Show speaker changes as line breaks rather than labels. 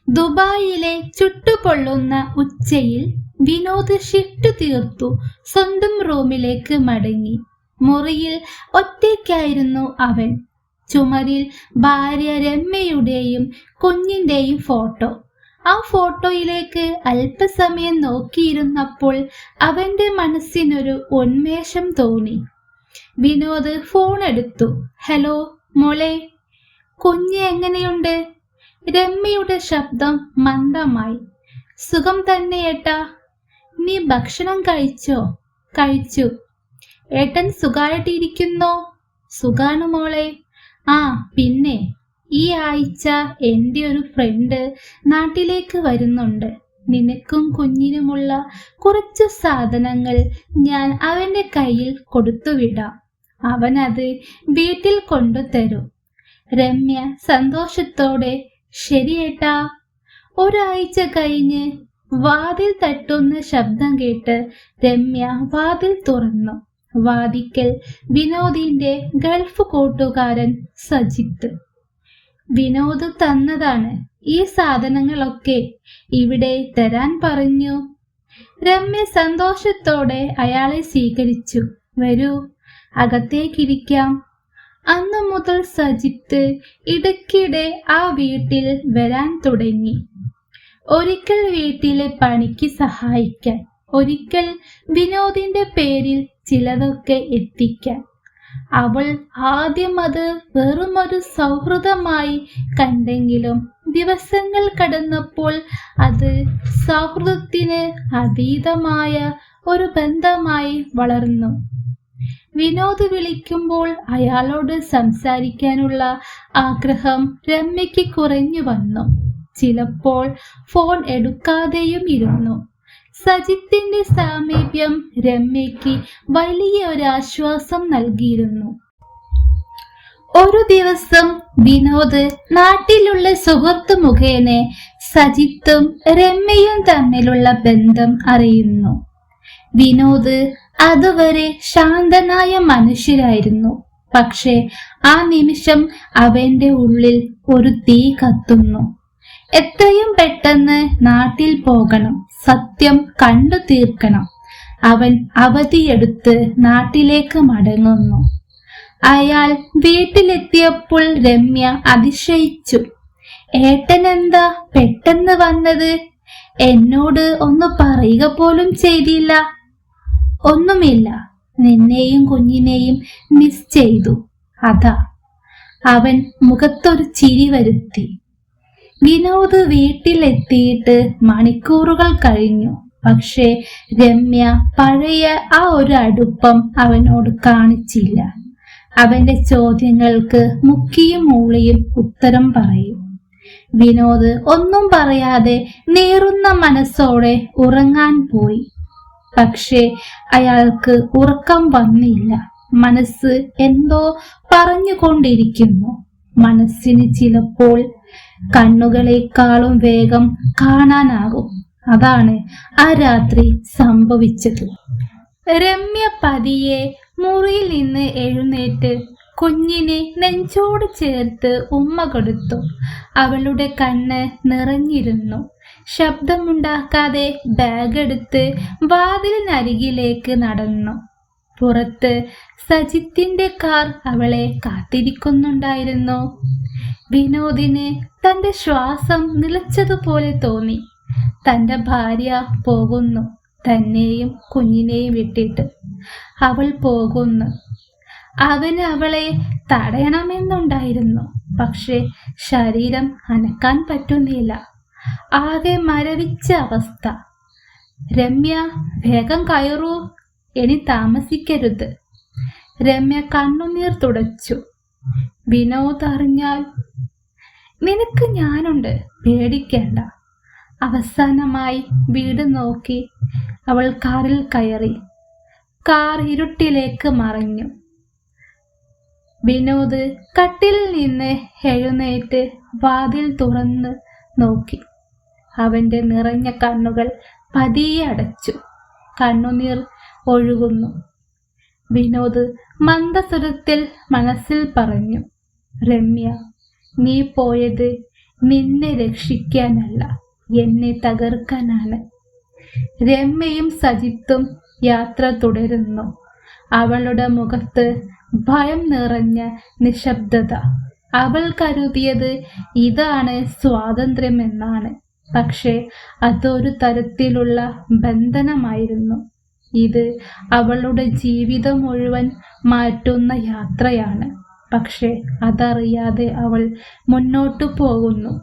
ദുബായിലെ ചുട്ടുപൊള്ളുന്ന ഉച്ചയിൽ വിനോദ് ഷിഫ്റ്റ് തീർത്തു സ്വന്തം റൂമിലേക്ക് മടങ്ങി. മുറിയിൽ ഒറ്റയ്ക്കായിരുന്നു അവൻ. ചുമരിൽ ഭാര്യ രമ്യയുടെയും കുഞ്ഞിന്റെയും ഫോട്ടോ. ആ ഫോട്ടോയിലേക്ക് അല്പസമയം നോക്കിയിരുന്നപ്പോൾ അവന്റെ മനസ്സിനൊരു ഉന്മേഷം തോന്നി. വിനോദ് ഫോൺ എടുത്തു. ഹലോ മോളെ, കുഞ്ഞ് എങ്ങനെയുണ്ട്? രമ്യയുടെ ശബ്ദം മന്ദമായി. സുഖം തന്നെ ഏട്ടാ. നീ ഭക്ഷണം കഴിച്ചോ? കഴിച്ചു. ഏട്ടൻ സുഖമായിട്ടിരിക്കുന്നോ? സുഖാണ് മോളെ. ആ പിന്നെ, ഈ ആഴ്ച എൻ്റെ ഒരു ഫ്രണ്ട് നാട്ടിലേക്ക് വരുന്നുണ്ട്. നിനക്കും കുഞ്ഞിനുമുള്ള കുറച്ചു സാധനങ്ങൾ ഞാൻ അവൻ്റെ കയ്യിൽ കൊടുത്തുവിടാം. അവനത് വീട്ടിൽ കൊണ്ടുതരും. രമ്യ സന്തോഷത്തോടെ ശരിയേട്ടാ. ഒരാഴ്ച കഴിഞ്ഞ് വാതിൽ തട്ടുന്ന ശബ്ദം കേട്ട് രമ്യ വാതിൽ തുറന്നു. വാതിക്കൽ വിനോദിന്റെ ഗൾഫ് കൂട്ടുകാരൻ സജിത്ത്. വിനോദ് തന്നതാണ് ഈ സാധനങ്ങളൊക്കെ, ഇവിടെ തരാൻ പറഞ്ഞു. രമ്യ സന്തോഷത്തോടെ അയാളെ സ്വീകരിച്ചു. വരൂ, അകത്തേക്കിരിക്കാം. അന്നു മുതൽ സജിത്ത് ഇടയ്ക്കിടെ ആ വീട്ടിൽ വരാൻ തുടങ്ങി. ഒരിക്കൽ വീട്ടിലെ പണിക്ക് സഹായിക്കാൻ, ഒരിക്കൽ വിനോദിന്റെ പേരിൽ ചിലതൊക്കെ എത്തിക്കാൻ. അവൾ ആദ്യം അത് വെറുമൊരു സൗഹൃദമായി കണ്ടെങ്കിലും ദിവസങ്ങൾ കടന്നപ്പോൾ അത് സൗഹൃദത്തിന് അതീതമായ ഒരു ബന്ധമായി വളർന്നു. വിനോദ് വിളിക്കുമ്പോൾ അയാളോട് സംസാരിക്കാനുള്ള ആഗ്രഹം രമ്യയ്ക്ക് കുറഞ്ഞു വന്നു. ചിലപ്പോൾ ഫോൺ എടുക്കാതെയും ഇരുന്നു. സജിത്തിന്റെ സാമീപ്യം രമ്യയ്ക്ക് വലിയ ഒരാശ്വാസം നൽകിയിരുന്നു. ഒരു ദിവസം വിനോദ് നാട്ടിലുള്ള സുഹൃത്ത് മുഖേന സജിത്തും രമ്യയും തമ്മിലുള്ള ബന്ധം അറിയുന്നു. വിനോദ് അതുവരെ ശാന്തനായ മനുഷ്യരായിരുന്നു. പക്ഷെ ആ നിമിഷം അവന്റെ ഉള്ളിൽ ഒരു തീ കത്തുന്നു. എത്രയും പെട്ടെന്ന് നാട്ടിൽ പോകണം, സത്യം കണ്ടു തീർക്കണം. അവൻ അവധിയെടുത്ത് നാട്ടിലേക്ക് മടങ്ങുന്നു. അയാൾ വീട്ടിലെത്തിയപ്പോൾ രമ്യ അതിശയിച്ചു. ഏട്ടനെന്താ പെട്ടെന്ന് വന്നത്? എന്നോട് ഒന്ന് പറയുക പോലും ചെയ്തില്ല. ഒന്നുമില്ല, നിന്നെയും കുഞ്ഞിനെയും മിസ് ചെയ്തു, അതാ. അവൻ മുഖത്തൊരു ചിരി വരുത്തി. വിനോദ് വീട്ടിലെത്തിയിട്ട് മണിക്കൂറുകൾ കഴിഞ്ഞു. പക്ഷേ രമ്യ പഴയ ആ ഒരു അടുപ്പം അവനോട് കാണിച്ചില്ല. അവന്റെ ചോദ്യങ്ങൾക്ക് മുക്കിയും മൂളിയും ഉത്തരം പറയും. വിനോദ് ഒന്നും പറയാതെ നീറുന്ന മനസ്സോടെ ഉറങ്ങാൻ പോയി. പക്ഷേ അയാൾക്ക് ഉറക്കം വന്നില്ല. മനസ്സ് എന്തോ പറഞ്ഞുകൊണ്ടിരിക്കുന്നു. മനസ്സിന് ചിലപ്പോൾ കണ്ണുകളെക്കാളും വേഗം കാണാനാകും. അതാണ് ആ രാത്രി സംഭവിച്ചത്. രമ്യ പതിയെ മുറിയിൽ നിന്ന് എഴുന്നേറ്റ് കുഞ്ഞിനെ നെഞ്ചോട് ചേർത്ത് ഉമ്മ കൊടുത്തു. അവളുടെ കണ്ണ് നിറഞ്ഞിരുന്നു. ശബ്ദമുണ്ടാക്കാതെ ബാഗ് എടുത്ത് വാതിലിനരികിലേക്ക് നടന്നു. പുറത്ത് സജിത്തിന്റെ കാർ അവളെ കാത്തിരിക്കുന്നുണ്ടായിരുന്നു. വിനോദിന് തന്റെ ശ്വാസം നിലച്ചതുപോലെ തോന്നി. തന്റെ ഭാര്യ പോകുന്നു, തന്നെയും കുഞ്ഞിനെയും വിട്ടിട്ട് അവൾ പോകുന്നു. അവന് അവളെ തടയണമെന്നുണ്ടായിരുന്നു. പക്ഷെ ശരീരം അനക്കാൻ പറ്റുന്നില്ല. ആകെ മരവിച്ച അവസ്ഥ. രമ്യ, വേഗം കയറൂ, ഇനി താമസിക്കരുത്. രമ്യ കണ്ണുനീർ തുടച്ചു. വിനോദ് അറിഞ്ഞാൽ? നിനക്ക് ഞാനുണ്ട്, പേടിക്കേണ്ട. അവസാനമായി വീട് നോക്കി അവൾ കാറിൽ കയറി. കാർ ഇരുട്ടിലേക്ക് മറഞ്ഞു. വിനോദ് കട്ടിലിൽ നിന്ന് എഴുന്നേറ്റ് വാതിൽ തുറന്ന് നോക്കി. അവന്റെ നിറഞ്ഞ കണ്ണുകൾ പതിയെ അടച്ചു. കണ്ണുനീർ ഒഴുകുന്നു. വിനോദ് മന്ദസ്വരത്തിൽ മനസ്സിൽ പറഞ്ഞു, രമ്യ, നീ പോയത് നിന്നെ രക്ഷിക്കാനല്ല, എന്നെ തകർക്കാനാണ്. രമ്യയും സജിത്തും യാത്ര തുടരുന്നു. അവളുടെ മുഖത്ത് ഭയം നിറഞ്ഞ നിശബ്ദത. അവൾ കരുതിയത് ഇതാണ് സ്വാതന്ത്ര്യമെന്നാണ്. പക്ഷേ അതൊരു തരത്തിലുള്ള ബന്ധനമായിരുന്നു. ഇത് അവളുടെ ജീവിതം മുഴുവൻ മാറ്റുന്ന യാത്രയാണ്. പക്ഷേ അതറിയാതെ അവൾ മുന്നോട്ടു പോകുന്നു.